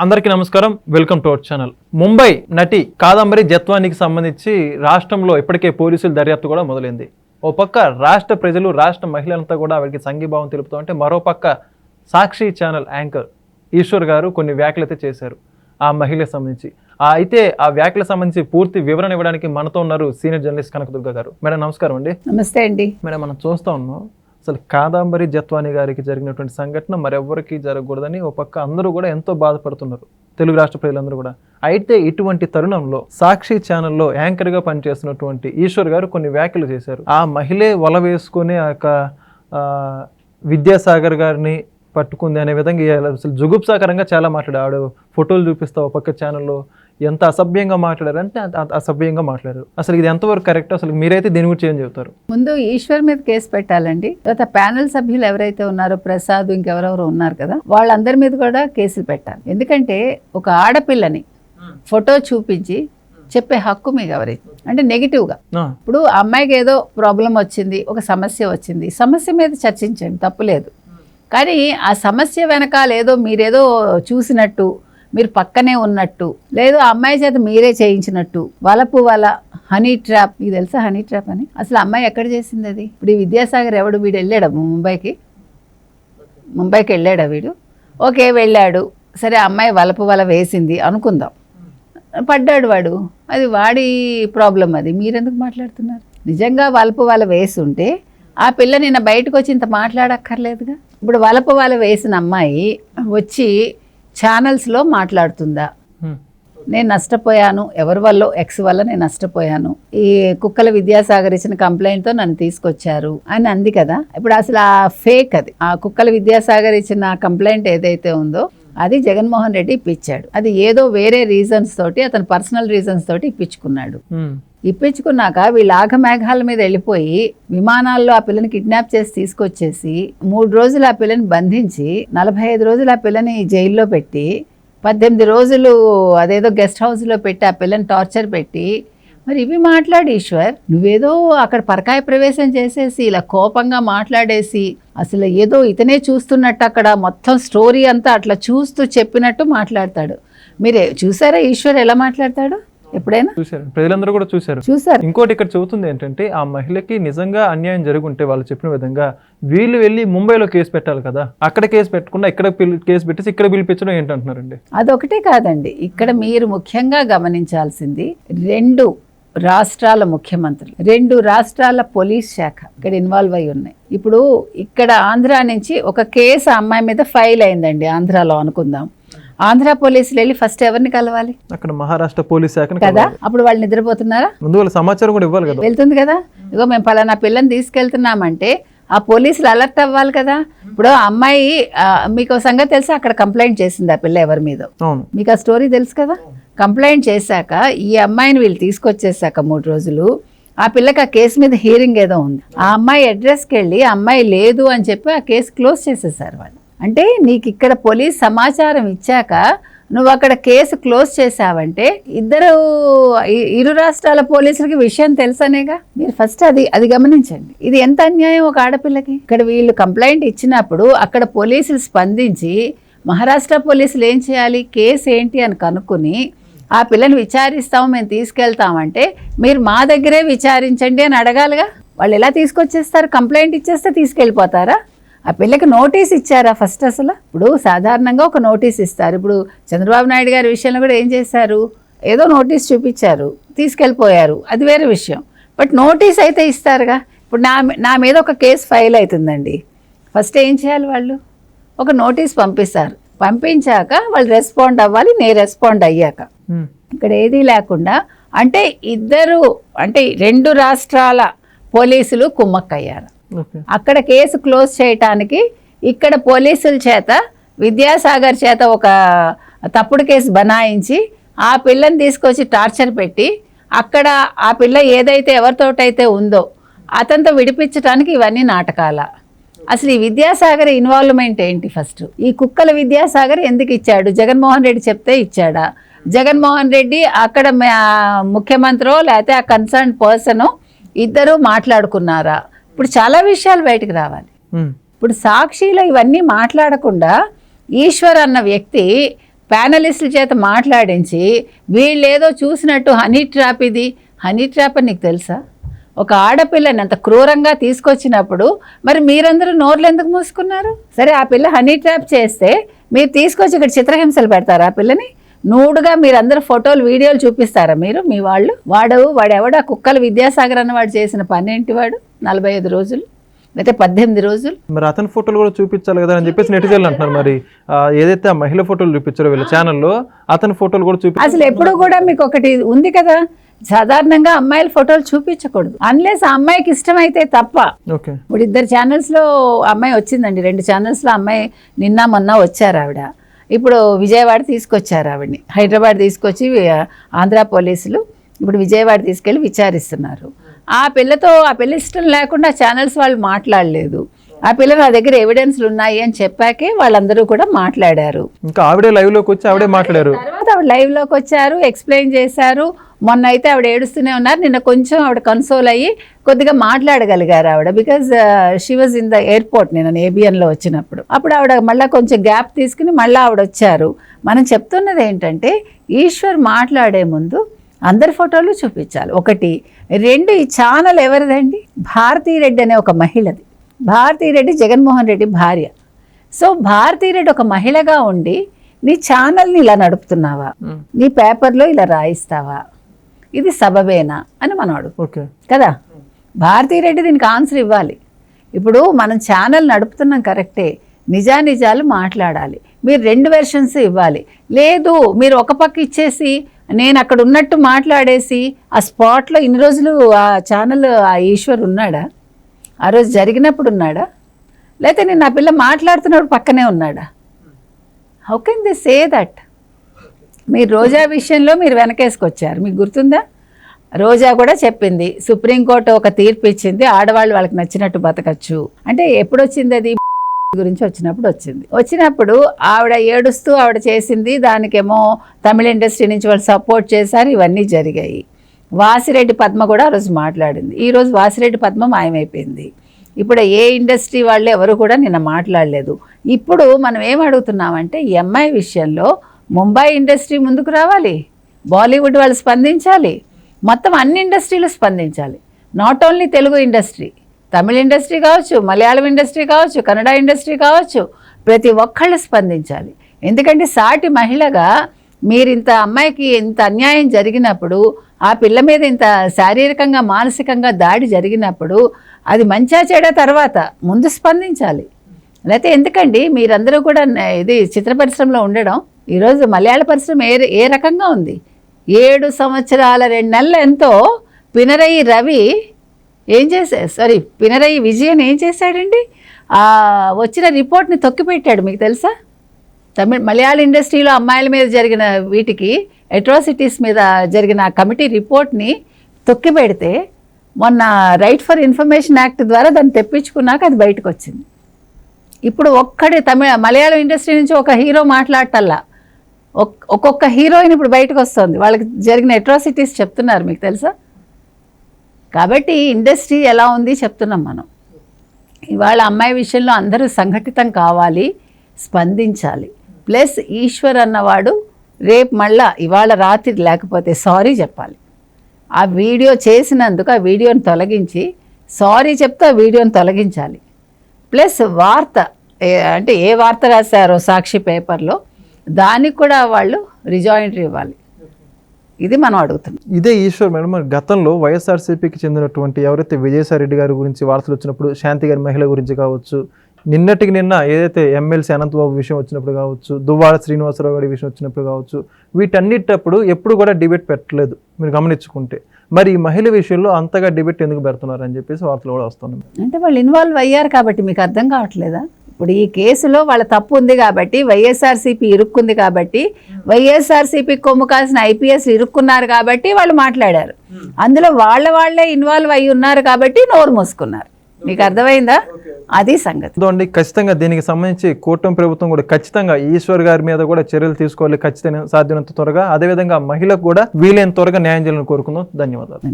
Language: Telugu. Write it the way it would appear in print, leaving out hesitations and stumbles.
అందరికీ నమస్కారం, welcome to our channel. Mumbai నటి కాదంబరి జత్వానికి సంబంధించి రాష్ట్రంలో ఇప్పటికే పోలీసుల దర్యాప్తు కూడా మొదలైంది. ఓ పక్క రాష్ట్ర ప్రజలు, రాష్ట్ర మహిళలంతా కూడా ఆవిడకి సంఘీభావం తెలుపుతూ ఉంటే, మరోపక్క సాక్షి ఛానల్ యాంకర్ ఈశ్వర్ గారు కొన్ని వ్యాఖ్యలు అయితే చేశారు ఆ మహిళకు సంబంధించి. అయితే ఆ వ్యాఖ్యలకు సంబంధించి పూర్తి వివరణ ఇవ్వడానికి మనతో ఉన్నారు సీనియర్ జర్నలిస్ట్ కనకదుర్గ గారు. మేడం నమస్కారం అండి. నమస్తే అండి. మేడం, మనం చూస్తూ ఉన్నాం అసలు కాదంబరి జత్వాని గారికి జరిగినటువంటి సంఘటన మరెవ్వరికి జరగకూడదని ఓ పక్క అందరూ కూడా ఎంతో బాధపడుతున్నారు, తెలుగు రాష్ట్ర ప్రజలందరూ కూడా. అయితే ఇటువంటి తరుణంలో సాక్షి ఛానల్లో యాంకర్గా పనిచేస్తున్నటువంటి ఈశ్వర్ గారు కొన్ని వ్యాఖ్యలు చేశారు. ఆ మహిళే వల వేసుకొని ఆ యొక్క విద్యాసాగర్ గారిని పట్టుకుంది అనే విధంగా అసలు జుగుప్సాకరంగా చాలా మాట్లాడాడు. ఫోటోలు చూపిస్తా ఒక పక్క ఛానల్లో ఎంత అసభ్యంగా మాట్లాడారంటే అసభ్యంగా మాట్లాడారు. అసలు ఇది ఎంతవరకు కరెక్ట్? అసలు మీరైతే దీని గురించి ఏం చెబుతారు? ముందు ఈశ్వర్ మీద కేసు పెట్టాలండి. తర్వాత ప్యానెల్ సభ్యులు ఎవరైతే ఉన్నారో, ప్రసాద్ ఇంకెవరెవరు ఉన్నారు కదా, వాళ్ళందరి మీద కూడా కేసులు పెట్టాలి. ఎందుకంటే ఒక ఆడపిల్లని ఫోటో చూపించి చెప్పే హక్కు మీకు ఎవరైతే, అంటే నెగిటివ్గా, ఇప్పుడు అమ్మాయికి ఏదో ప్రాబ్లం వచ్చింది, ఒక సమస్య వచ్చింది, సమస్య మీద చర్చించండి, తప్పులేదు. కానీ ఆ సమస్య వెనకాల ఏదో మీరేదో చూసినట్టు, మీరు పక్కనే ఉన్నట్టు, లేదు ఆ అమ్మాయి చేత మీరే చేయించినట్టు, వలపు వల, హనీ ట్రాప్. మీకు తెలుసా హనీ ట్రాప్ అని? అసలు అమ్మాయి ఎక్కడ చేసింది అది? ఇప్పుడు ఈ విద్యాసాగర్ ఎవడు? వీడు వెళ్ళాడు ముంబైకి వెళ్ళాడా వీడు? ఓకే, వెళ్ళాడు, సరే, అమ్మాయి వలపు వల వేసింది అనుకుందాం, పడ్డాడు వాడు, అది వాడి ప్రాబ్లం. అది మీరెందుకు మాట్లాడుతున్నారు? నిజంగా వలపు వల వేసి ఉంటే ఆ పిల్ల నిన్న బయటకు వచ్చి ఇంత మాట్లాడక్కర్లేదుగా. ఇప్పుడు వలపు వల వేసిన అమ్మాయి వచ్చి ఛానల్స్లో మాట్లాడుతుందా, నేను నష్టపోయాను, ఎవరి వల్ల, ఎక్స్ వల్ల నేను నష్టపోయాను, ఈ కుక్కల విద్యాసాగర్ ఇచ్చిన కంప్లైంట్తో నన్ను తీసుకొచ్చారు అని అంది కదా. ఇప్పుడు అసలు ఆ ఫేక్, అది ఆ కుక్కల విద్యాసాగర్ ఇచ్చిన కంప్లైంట్ ఏదైతే ఉందో అది జగన్మోహన్ రెడ్డి ఇప్పించాడు. అది ఏదో వేరే రీజన్స్ తోటి, అతను పర్సనల్ రీజన్స్ తోటి ఇప్పించుకున్నాడు. ఇప్పించుకున్నాక వీళ్ళు ఆగమేఘాల మీద వెళ్ళిపోయి విమానాల్లో ఆ పిల్లని కిడ్నాప్ చేసి తీసుకొచ్చేసి 3 రోజులు ఆ పిల్లని బంధించి 45 రోజులు ఆ పిల్లని జైల్లో పెట్టి 18 రోజులు అదేదో గెస్ట్ హౌస్లో పెట్టి ఆ పిల్లని టార్చర్ పెట్టి, మరి ఇవి మాట్లాడు ఈశ్వర్, నువ్వేదో అక్కడ పరకాయ ప్రవేశం చేసేసి ఇలా కోపంగా మాట్లాడేసి అసలు ఏదో ఇతనే చూస్తున్నట్టు అక్కడ మొత్తం స్టోరీ అంతా అట్లా చూస్తూ చెప్పినట్టు మాట్లాడతాడు. మీరే చూసారా ఈశ్వర్ ఎలా మాట్లాడతాడు? ఎప్పుడైనా చూసారు? ప్రజలందరూ కూడా చూసారు. ఇంకోటి ఇక్కడ చెబుతుంది ఏంటంటే, ఆ మహిళకి నిజంగా అన్యాయం జరుగుంటే వాళ్ళు చెప్పిన విధంగా వీళ్ళు వెళ్ళి ముంబైలో కేసు పెట్టాలి కదా, అక్కడ కేసు పెట్టకుండా ఇక్కడ కేసు పెట్టేసి ఇక్కడ పిలిపించడం ఏంటంటున్నారండి? అదొకటే కాదండి, ఇక్కడ మీరు ముఖ్యంగా గమనించాల్సింది 2 రాష్ట్రాల ముఖ్యమంత్రులు, 2 రాష్ట్రాల పోలీస్ శాఖ ఇక్కడ ఇన్వాల్వ్ అయి ఉన్నాయి. ఇప్పుడు ఇక్కడ ఆంధ్ర నుంచి ఒక కేసు అమ్మాయి మీద ఫైల్ అయిందండి, ఆంధ్రాలో అనుకుందాం. ఆంధ్ర పోలీసులు వెళ్ళి ఫస్ట్ ఎవరిని కలవాలి? అక్కడ మహారాష్ట్ర పోలీస్ శాఖ కదా. అప్పుడు వాళ్ళు నిద్రపోతున్నారా? ముందు వాళ్ళ సమాచారం కూడా ఇవ్వాలి కదా. వెళ్తుంది కదా, ఇగో మేము పలానా పిల్లని తీసుకెళ్తున్నామంటే ఆ పోలీసులు అలర్ట్ అవ్వాలి కదా. ఇప్పుడు అమ్మాయి, మీకు సంగతి తెలుసా, అక్కడ కంప్లైంట్ చేసింది ఆ పిల్ల ఎవరి మీద, మీకు ఆ స్టోరీ తెలుసు కదా. కంప్లైంట్ చేశాక ఈ అమ్మాయిని వీళ్ళు తీసుకొచ్చేసాక 3 రోజులు ఆ పిల్లకి ఆ కేసు మీద హీరింగ్ ఏదో ఉంది. ఆ అమ్మాయి అడ్రస్కి వెళ్ళి అమ్మాయి లేదు అని చెప్పి ఆ కేసు క్లోజ్ చేసేసారు వాళ్ళు. అంటే నీకు ఇక్కడ పోలీస్ సమాచారం ఇచ్చాక నువ్వు అక్కడ కేసు క్లోజ్ చేసావంటే ఇరు రాష్ట్రాల పోలీసులకి విషయం తెలుసనేగా. మీరు ఫస్ట్ అది గమనించండి. ఇది ఎంత అన్యాయం ఒక ఆడపిల్లకి. ఇక్కడ వీళ్ళు కంప్లైంట్ ఇచ్చినప్పుడు అక్కడ పోలీసులు స్పందించి, మహారాష్ట్ర పోలీసులు ఏం చేయాలి, కేసు ఏంటి అని కనుక్కుని ఆ పిల్లని విచారిస్తాము, మేము తీసుకెళ్తామంటే మీరు మా దగ్గరే విచారించండి అని అడగాలిగా. వాళ్ళు ఎలా తీసుకొచ్చేస్తారు? కంప్లైంట్ ఇచ్చేస్తే తీసుకెళ్ళిపోతారా? ఆ పిల్లకి నోటీస్ ఇచ్చారా ఫస్ట్? అసలు ఇప్పుడు సాధారణంగా ఒక నోటీస్ ఇస్తారు. ఇప్పుడు చంద్రబాబు నాయుడు గారి విషయంలో కూడా ఏం చేశారు, ఏదో నోటీస్ చూపించారు, తీసుకెళ్ళిపోయారు, అది వేరే విషయం. బట్ నోటీస్ అయితే ఇస్తారుగా. ఇప్పుడు నా మీద ఒక కేసు ఫైల్ అవుతుందండి, ఫస్ట్ ఏం చేయాలి, వాళ్ళు ఒక నోటీస్ పంపిస్తారు. పంపించాక వాళ్ళు రెస్పాండ్ అవ్వాలి, నేను రెస్పాండ్ అయ్యాక. ఇక్కడ ఏదీ లేకుండా అంటే 2 రాష్ట్రాల పోలీసులు కుమ్మక్కయ్యారు. అక్కడ కేసు క్లోజ్ చేయటానికి ఇక్కడ పోలీసుల చేత, విద్యాసాగర్ చేత ఒక తప్పుడు కేసు బనాయించి ఆ పిల్లని తీసుకొచ్చి టార్చర్ పెట్టి అక్కడ ఆ పిల్ల ఏదైతే ఎవరితోటైతే ఉందో అతనితో విడిపించడానికి ఇవన్నీ నాటకాల. అసలు ఈ విద్యాసాగర్ ఇన్వాల్వ్మెంట్ ఏంటి? ఫస్ట్ ఈ కుక్కల విద్యాసాగర్ ఎందుకు ఇచ్చాడు? జగన్మోహన్ రెడ్డి చెప్తే ఇచ్చాడా? జగన్మోహన్ రెడ్డి అక్కడ ముఖ్యమంత్రి లేకపోతే ఆ కన్సర్న్ పర్సన్ ఇద్దరు మాట్లాడుకున్నారా? ఇప్పుడు చాలా విషయాలు బయటకు రావాలి. ఇప్పుడు సాక్షిలో ఇవన్నీ మాట్లాడకుండా ఈశ్వర్ అన్న వ్యక్తి ప్యానలిస్టుల చేత మాట్లాడించి వీళ్ళు ఏదో చూసినట్టు హనీ ట్రాప్ ఇది. హనీ ట్రాప్ అని నీకు తెలుసా? ఒక ఆడపిల్లని అంత క్రూరంగా తీసుకొచ్చినప్పుడు మరి మీరందరూ నోర్లు ఎందుకు మూసుకున్నారు? సరే, ఆ పిల్ల హనీ ట్రాప్ చేస్తే మీరు తీసుకొచ్చి ఇక్కడ చిత్రహింసలు పెడతారా? ఆ పిల్లని నూడుగా మీరందరూ ఫోటోలు వీడియోలు చూపిస్తారా మీరు? మీ వాడెవడా కుక్కల విద్యాసాగర్ అన్నవాడు చేసిన పని ఏంటి? వాడు 45 రోజులు లేకపోతే 18 రోజులు. మరి అతని ఫోటోలు కూడా చూపించాలి కదా అని చెప్పేసి నెటిజన్లు అంటున్నారు. మరి ఏదైతే ఆ మహిళ ఫోటోలు చూపించారో వీళ్ళ ఛానల్లో అతని ఫోటోలు కూడా చూపి అసలు ఎప్పుడు కూడా మీకు ఒకటి ఉంది కదా, సాధారణంగా అమ్మాయిల ఫోటోలు చూపించకూడదు అన్లెస్ ఆ అమ్మాయికి ఇష్టమైతే తప్ప. ఇప్పుడు 2 ఛానల్స్ లో అమ్మాయి వచ్చిందండి, 2 ఛానల్స్ లో అమ్మాయి నిన్న మొన్న వచ్చారు. ఆవిడ ఇప్పుడు విజయవాడ తీసుకొచ్చారు ఆవిడని, హైదరాబాద్ తీసుకొచ్చి ఆంధ్ర పోలీసులు ఇప్పుడు విజయవాడ తీసుకెళ్ళి విచారిస్తున్నారు. ఆ పిల్ల ఇష్టం లేకుండా ఛానల్స్ వాళ్ళు మాట్లాడలేదు. ఆ పిల్ల నా దగ్గర ఎవిడెన్స్లు ఉన్నాయి అని చెప్పాకే వాళ్ళందరూ కూడా మాట్లాడారు. ఇంకా ఆవిడే లైవ్ లోకి వచ్చి ఆవిడే మాట్లాడారు. తర్వాత ఆవిడ లైవ్ లోకి వచ్చారు, ఎక్స్ప్లెయిన్ చేశారు. మొన్న అయితే ఆవిడ ఏడుస్తూనే ఉన్నారు. నిన్న కొంచెం ఆవిడ కన్సోల్ అయ్యి కొద్దిగా మాట్లాడగలిగారు ఆవిడ, because she was in the airport నేను ఏబిఎన్లో వచ్చినప్పుడు. అప్పుడు ఆవిడ మళ్ళీ కొంచెం గ్యాప్ తీసుకుని మళ్ళీ ఆవిడ వచ్చారు. మనం చెప్తున్నది ఏంటంటే ఈశ్వర్ మాట్లాడే ముందు అందరి ఫోటోలు చూపించాలి. 1, 2 ఈ ఛానల్ ఎవరిదండి? భారతీరెడ్డి అనే ఒక మహిళది. భారతీరెడ్డి జగన్మోహన్ రెడ్డి భార్య. సో భారతీరెడ్డి ఒక మహిళగా ఉండి నీ ఛానల్ని ఇలా నడుపుతున్నావా, నీ పేపర్లో ఇలా రాయిస్తావా, ఇది సబబేనా అని మనం అడుగు కదా. భారతీరెడ్డి దీనికి ఆన్సర్ ఇవ్వాలి. ఇప్పుడు మనం ఛానల్ నడుపుతున్నాం కరెక్టే, నిజానిజాలు మాట్లాడాలి. మీరు 2 వెర్షన్స్ ఇవ్వాలి. లేదు మీరు ఒక పక్క ఇచ్చేసి నేను అక్కడ ఉన్నట్టు మాట్లాడేసి ఆ స్పాట్లో ఇన్ని రోజులు ఆ ఛానల్ ఆ ఈశ్వర్ ఉన్నాడా? ఆ రోజు జరిగినప్పుడు ఉన్నాడా? లేకపోతే నేను నా పిల్ల మాట్లాడుతున్నప్పుడు పక్కనే ఉన్నాడా? How can they say that? మీరు రోజా విషయంలో మీరు వెనకేసుకొచ్చారు. మీకు గుర్తుందా? రోజా కూడా చెప్పింది, సుప్రీంకోర్టు ఒక తీర్పు ఇచ్చింది, ఆడవాళ్ళు వాళ్ళకి నచ్చినట్టు బతకచ్చు అంటే. ఎప్పుడు వచ్చింది అది? గురించి వచ్చినప్పుడు ఆవిడ ఏడుస్తూ ఆవిడ చేసింది. దానికేమో తమిళ ఇండస్ట్రీ నుంచి వాళ్ళు సపోర్ట్ చేశారు. ఇవన్నీ జరిగాయి. వాసిరెడ్డి పద్మ కూడా ఆ రోజు మాట్లాడింది. ఈరోజు వాసిరెడ్డి పద్మ మాయమైపోయింది. ఇప్పుడు ఏ ఇండస్ట్రీ వాళ్ళు ఎవరు కూడా నిన్న మాట్లాడలేదు. ఇప్పుడు మనం ఏం అడుగుతున్నామంటే ఈ అమ్మాయి విషయంలో ముంబై ఇండస్ట్రీ ముందుకు రావాలి, బాలీవుడ్ వాళ్ళు స్పందించాలి, మొత్తం అన్ని ఇండస్ట్రీలు స్పందించాలి. Not only Telugu industry, Tamil industry కావచ్చు, మలయాళం ఇండస్ట్రీ కావచ్చు, కన్నడ ఇండస్ట్రీ కావచ్చు, ప్రతి ఒక్కళ్ళు స్పందించాలి. ఎందుకంటే సాటి మహిళగా మీరు ఇంత అమ్మాయికి ఇంత అన్యాయం జరిగినప్పుడు, ఆ పిల్ల మీద ఇంత శారీరకంగా మానసికంగా దాడి జరిగినప్పుడు అది మంచా చెడ తర్వాత ముందు స్పందించాలి. లేకపోతే ఎందుకండి మీరందరూ కూడా ఇది చిత్ర పరిశ్రమలో ఉండడం? ఈరోజు మలయాళ పరిశ్రమ ఏ రకంగా ఉంది? 7 సంవత్సరాల 2 నెలలు ఎంతో పినరయి రవి ఏం చేశాడు? పినరయి విజయన్ ఏం చేశాడండి? వచ్చిన రిపోర్ట్ని తొక్కిపెట్టాడు. మీకు తెలుసా? మలయాళ ఇండస్ట్రీలో అమ్మాయిల మీద జరిగిన వీటికి అట్రాసిటీస్ మీద జరిగిన కమిటీ రిపోర్ట్ని తొక్కిపెడితే మొన్న రైట్ ఫర్ ఇన్ఫర్మేషన్ యాక్ట్ ద్వారా దాన్ని తెప్పించుకున్నాక అది బయటకు వచ్చింది. ఇప్పుడు మలయాళం ఇండస్ట్రీ నుంచి ఒక హీరో మాట్లాడటల్లా ఒక్కొక్క హీరోయిన్ ఇప్పుడు బయటకు వస్తుంది, వాళ్ళకి జరిగిన అట్రాసిటీస్ చెప్తున్నారు. మీకు తెలుసా? కాబట్టి ఇండస్ట్రీ ఎలా ఉంది చెప్తున్నాం మనం. ఇవాళ అమ్మాయి విషయంలో అందరూ సంఘటితం కావాలి, స్పందించాలి. ప్లస్ ఈశ్వర్ అన్నవాడు రేపు మళ్ళా ఇవాళ రాత్రి లేకపోతే సారీ చెప్పాలి. ఆ వీడియో చేసినందుకు ఆ వీడియోని తొలగించి సారీ చెప్తే ఆ వీడియోని తొలగించాలి. ప్లస్ వార్త అంటే ఏ వార్త రాశారో సాక్షి పేపర్లో దానికి కూడా వాళ్ళు రిజాయిండర్ ఇవ్వాలి. ఇది మనం అడుగుతున్నాం. ఇదే ఈశ్వర్ మేడం, మరి గతంలో వైఎస్ఆర్సీపీకి చెందినటువంటి ఎవరైతే విజయసాయి రెడ్డి గారి గురించి వార్తలు వచ్చినప్పుడు, శాంతి గారి మహిళ గురించి కావచ్చు, నిన్నటికి నిన్న ఏదైతే ఎమ్మెల్సీ అనంతబాబు విషయం వచ్చినప్పుడు కావచ్చు, దువ్వాడ శ్రీనివాసరావు గారి విషయం వచ్చినప్పుడు కావచ్చు, వీటన్నిటప్పుడు ఎప్పుడు కూడా డిబేట్ పెట్టలేదు మీరు గమనించుకుంటే. మరి ఈ మహిళ విషయంలో అంతగా డిబేట్ ఎందుకు పెడుతున్నారు అని చెప్పేసి వార్తలు కూడా వస్తున్నాయి. అంటే వాళ్ళు ఇన్వాల్వ్ అయ్యారు కాబట్టి మీకు అర్థం కావట్లేదా? ఇప్పుడు ఈ కేసులో వాళ్ళ తప్పు ఉంది కాబట్టి, వైఎస్ఆర్సీపీ ఇరుక్కుంది కాబట్టి, వైఎస్ఆర్సీపీ కొమ్ము కాసిన ఐపీఎస్ ఇరుక్కున్నారు కాబట్టి వాళ్ళు మాట్లాడారు. అందులో వాళ్ళే ఇన్వాల్వ్ అయ్యి ఉన్నారు కాబట్టి నోరు మూసుకున్నారు. మీకు అర్థమైందా? అది సంగతి. ఖచ్చితంగా దీనికి సంబంధించి కూటమి ప్రభుత్వం కూడా ఖచ్చితంగా ఈశ్వర్ గారి మీద కూడా చర్యలు తీసుకోవాలి, ఖచ్చితంగా సాధ్యమైనంత త్వరగా. అదేవిధంగా మహిళకు కూడా వీలైనంత త్వరగా న్యాయం చేయాలని కోరుకుందాం. ధన్యవాదాలు.